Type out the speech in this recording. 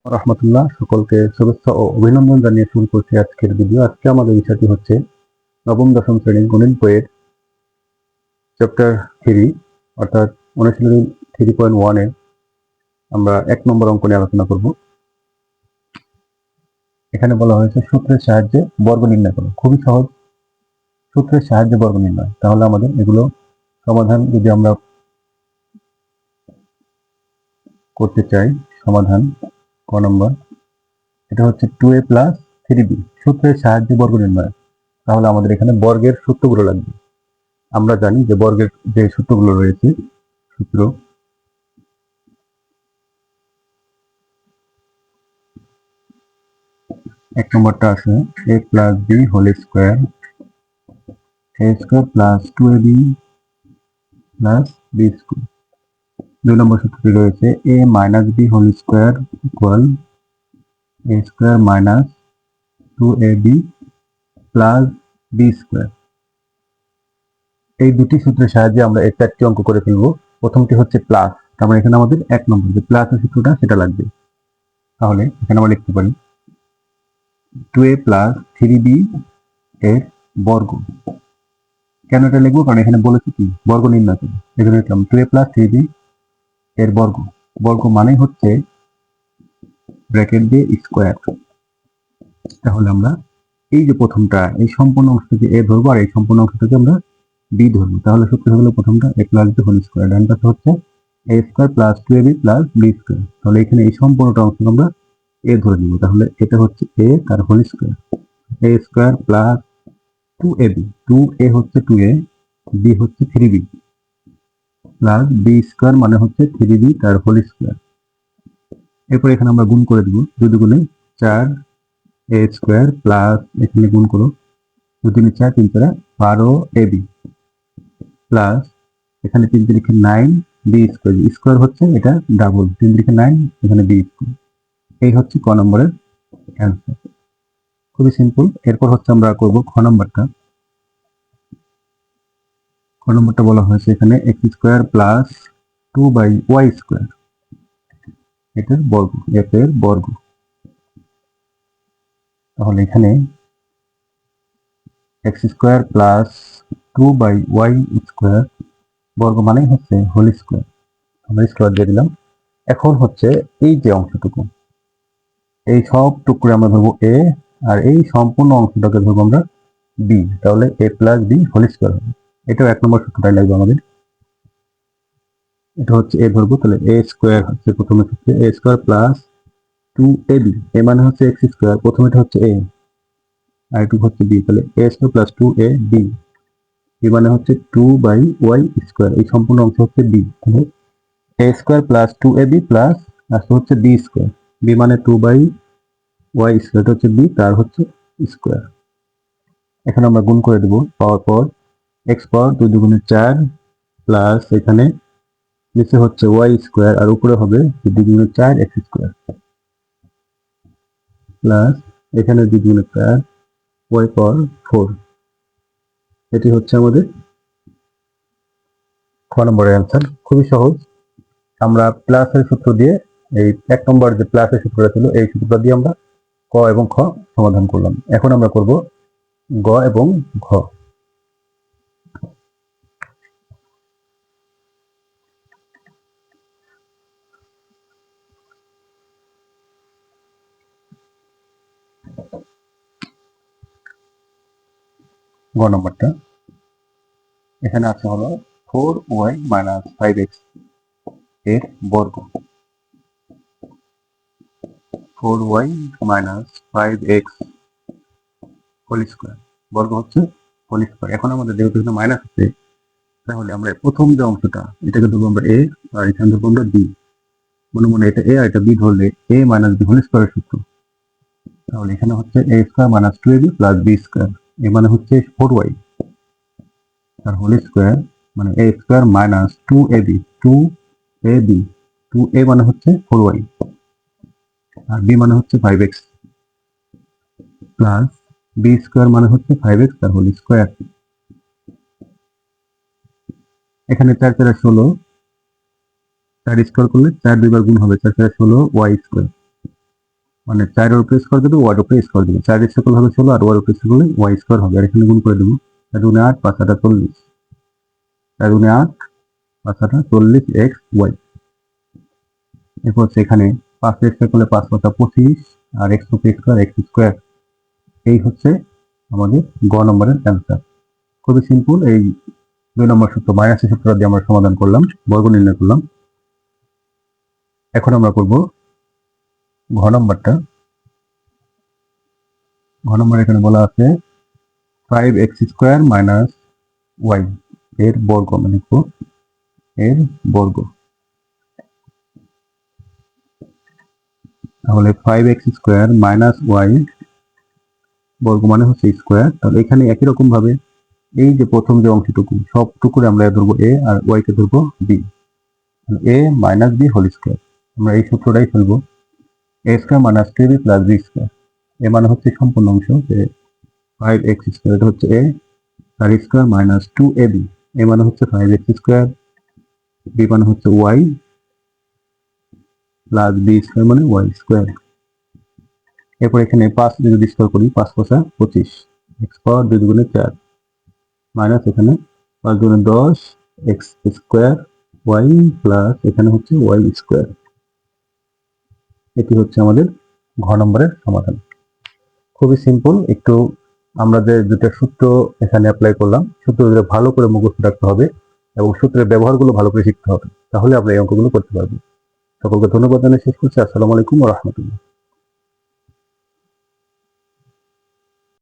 রাহমাতুল্লাহ, সকলকে শুভেচ্ছা ও অভিনন্দন জানিয়ে শুরু করছি আজকের ভিডিও। আজকে আমাদের বিষয়টি হচ্ছে নবম দশম শ্রেণীর গণিত বইয়ের চ্যাপ্টার 3 অর্থাৎ অনুশীলনী 3.1 এ আমরা 1 নম্বর অঙ্ক নিয়ে আলোচনা করব। এখানে বলা হয়েছে সূত্রের সাহায্যে বর্গ নির্ণয় করো। খুবই সহজ, সূত্রের সাহায্যে বর্গ নির্ণয়। তাহলে আমাদের এগুলো সমাধান যদি আমরা করতে চাই, সমাধান ক নম্বর, এটা হচ্ছে 2a প্লাস 3b, সূত্রের সাহায্যে বর্গ নির্ণয়। তাহলে আমাদের এখানে বর্গের সূত্রগুলো লাগবে। আমরা জানি যে বর্গের যে সূত্রগুলো রয়েছে, সূত্র এক নম্বরটা আছে a plus B whole square, A square plus 2ab plus B square. 2 নম্বর সূত্রটি রয়েছে a minus B whole square equal A square minus 2ab plus B square. এই দুটি সূত্রের সাহায্যে আমরা এই 4টি অঙ্ক করে ফেলবো। প্রথমটি হচ্ছে প্লাস, তার মানে এখানে আমাদের 1 নম্বর যে প্লাসের সূত্রটা সেটা লাগবে। তাহলে এখানে আমরা লিখতে পারি 2a প্লাস 3b এর বর্গ। কেন এটা লিখবো? কারণ এখানে বলেছি কি বর্গ নির্ণয় করবো। এখানে লিখলাম 2a প্লাস 3b এর বর্গ। বর্গ মানেই হচ্ছে ব্র্যাকেট দিয়ে স্কোয়ার। তাহলে আমরা এই যে প্রথমটা, এই সম্পূর্ণ অংশটাকে a ধরবো আর এই সম্পূর্ণ অংশটাকে আমরা b ধরবো। তাহলে সূত্র হলো প্রথমটা a plus b whole square, ডান পাশে হচ্ছে a square plus 2ab plus b square. তাহলে এখানে এই সম্পূর্ণটা অংশকে আমরা a ধরে নিব। তাহলে এটা হচ্ছে a তার whole square, a square plus 2ab, 2a হচ্ছে 2a, b হচ্ছে 3b প্লাস বি স্কোয়ার মানে হচ্ছে 3b তার হোল স্কোয়ার। এরপর এখানে আমরা গুণ করে দিব, 2 দুগুণে 4 a স্কোয়ার প্লাস এখানে গুণ করো 2 3 4 3 4 12 ab প্লাস এখানে 3 3 9 b স্কোয়ার। স্কোয়ার হচ্ছে এটা ডাবল, 3 3 9 এখানে b স্কোয়ার। এই হচ্ছে ক নম্বরের অ্যান্সার। খুবই সিম্পল। এরপর হচ্ছে আমরা করব খ নম্বরটা। খ নম্বরটা বলা হয়েছে এখানে x square plus 2/y square, এটার বর্গ, এফ এর বর্গ। তাহলে এখানে x square plus 2/y square বর্গ মানেই হচ্ছে হোল স্কোয়ার। আমরা স্কোয়ার দিয়ে দিলাম। এখন হচ্ছে এই যে অংশটুকু, এই সব টুকরো আমরা ধরবো a, আর এই সম্পূর্ণ অংশটাকে ধরবো আমরা b। তাহলে a plus B whole square হবে। এটাও 1 নম্বর সূত্রটাই লাগবে আমাদের। এটা হচ্ছে a ধরবো, তাহলে a স্কোয়ার হচ্ছে প্রথমে হচ্ছে a square plus 2ab, a মানে হচ্ছে এক্স স্কোয়ার, প্রথমেটা হচ্ছে a আর এটুকু হচ্ছে b। তাহলে a square plus 2ab, b মানে হচ্ছে 2/y স্কোয়ার, এই সম্পূর্ণ অংশ হচ্ছে b। তাহলে a square plus 2ab plus আসলে হচ্ছে b স্কোয়ার, b মানে 2/y স্কোয়ার, এটা হচ্ছে b তার হচ্ছে স্কোয়ার। এখানে আমরা গুণ করে দেবো, পাওয়ার পর x পাওয়ার 2 দুগুণে 4 প্লাস এখানে নিচে হচ্ছে y স্কোয়ার আর উপরে হবে 2 দুগুণে 4 x স্কোয়ার প্লাস এখানে 2 দুগুণে 4 y পাওয়ার 4। এটি হচ্ছে আমাদের খ নম্বরের অ্যান্সার। খুবই সহজ। আমরা প্লাসের সূত্র দিয়ে, এই 1 নম্বর যে প্লাসের সূত্রটা ছিল এই সূত্রটা দিয়ে আমরা ক এবং খ সমাধান করলাম। এখন আমরা করব গ এবং ঘ। গ নম্বরটা এখানে আছে হলো 4y মাইনাস 5x এর বর্গ। 4y minus 5x whole square, বর্গ হচ্ছে হোল স্কোয়ার। এখন আমাদের যেহেতু এখানে মাইনাস আছে, তাহলে আমরা প্রথম যে অংশটা এটাকে ধরবো আমরা a আর এখানে ধরবো আমরা b। মনে মনে এটা a আর এটা b ধরলে a মাইনাস b হোল স্কোয়ারের সূত্র। তাহলে এখানে হচ্ছে a square minus 2ab plus b square, এ মানে হচ্ছে 4y আর হোল স্কোয়ার মানে a square minus 2ab, 2ab, 2a মানে হচ্ছে 4y আর b মানে হচ্ছে 5x প্লাস b স্কোয়ার মানে হচ্ছে 5x আর হোল স্কোয়ার। এখানে 4 4 16, 4 স্কোয়ার করলে 4 দুইবার গুণ হবে, 4 4 16 y স্কোয়ার মানে 4 এর উপরে স্কোয়ার দেবে, ওয়াই এর উপরে স্কোয়ার দেবে। 4 স্কোয়ার হবে 16 আর ওয়াই এর উপরে স্কোয়ার করলে ওয়াই স্কোয়ার হবে। আর এখানে গুণ করে দেবো 4 গুণে 8 5 8 40, 4 গুণে 8 5 8 40 এক্স ওয়াই। এরপর হচ্ছে এখানে 5 স্কোয়ার করলে 5 5 25 আর এক্স স্কোয়ার এক্স স্কোয়ার। এই হচ্ছে আমাদের গ নম্বরের অ্যান্সার। খুবই সিম্পল। এই 2 নম্বর সূত্র মাইনাসের সূত্র দিয়ে আমরা সমাধান করলাম, বর্গ নির্ণয় করলাম। এখন আমরা করব ঘ নম্বরটা। ঘ নম্বর এখানে বলা আছে 5x স্কোয়ার মাইনাস ওয়াই এর বর্গ, আমরা লিখব এর বর্গ। তাহলে 5x স্কোয়ার মাইনাস ওয়াই বর্গ মানে হচ্ছে স্কোয়ার। তাহলে এখানে একই রকম ভাবে এই যে প্রথম যে অংশটুকু সবটুকুরে আমরা ধরবো এ আর ওয়াই কে ধরবো b, a minus B whole square. আমরা এই সূত্রটাই ফেলবো, a square minus 2b plus B square. এ মানে হচ্ছে সম্পূর্ণ অংশ, যে 5x স্কোয়ার এটা হচ্ছে এ, তার স্কোয়ার মাইনাস 2ab, এ মানে হচ্ছে 5x স্কোয়ার, বি মানে হচ্ছে ওয়াই প্লাস বি স্কোয়ার মানে ওয়াই স্কোয়ার। এরপর এখানে 5 যদি স্কোয়ার করি 5 5 25, এক্স পাওয়ার 2 দুগুণে 4 মাইনাস এখানে 5 দুগুণে 10 এক্স স্কোয়ার ওয়াই প্লাস এখানে হচ্ছে ওয়াই স্কোয়ার। এটি হচ্ছে আমাদের ঘ নম্বরের সমাধান। খুবই সিম্পল। একটু আমরা যে দুটো সূত্র এখানে অ্যাপ্লাই করলাম, সূত্রগুলো ভালো করে মুখস্থ রাখতে হবে এবং সূত্রের ব্যবহারগুলো ভালো করে শিখতে হবে, তাহলে আমরা এই অঙ্কগুলো করতে পারবো। সকলকে ধন্যবাদ জানিয়ে শেষ করছি। আসসালামু আলাইকুম ওয়া রাহমাতুল্লাহ।